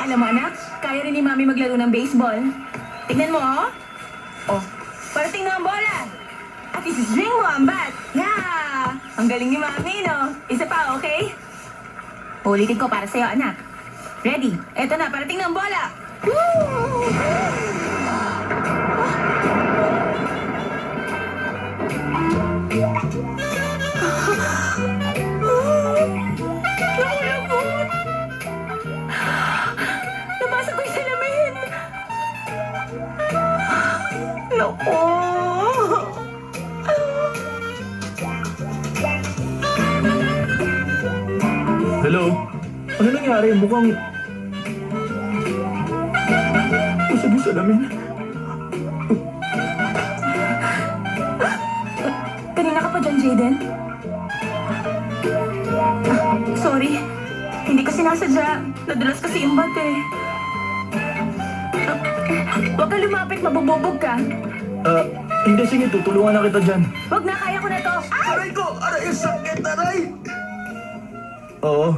Alam mo anak, kaya rin ni Mami maglaro ng baseball. Tignan mo, oh. Oh, parating na ang bola. At isi-swing mo ang bat. Yeah! Ang galing ni Mami, no? Isa pa, okay? Ulitin ko para sa'yo, anak. Ready? Eto na, parating na ang bola. Woo! Nabasa ko yung salamin. Naku. Hello? Ano nangyari? Mukhang... Basag yung salamin. Kanina ka pa dyan, Jaden? Sorry. Hindi ko sinasadya. Nadulas kasi yung bat eh. Huwag ka lumapit, mabububog ka. Hindi, sige, tutulungan na kita dyan. Huwag na, kaya ko na to. Ah! Aray ko! Aray, sakit, aray! Oo,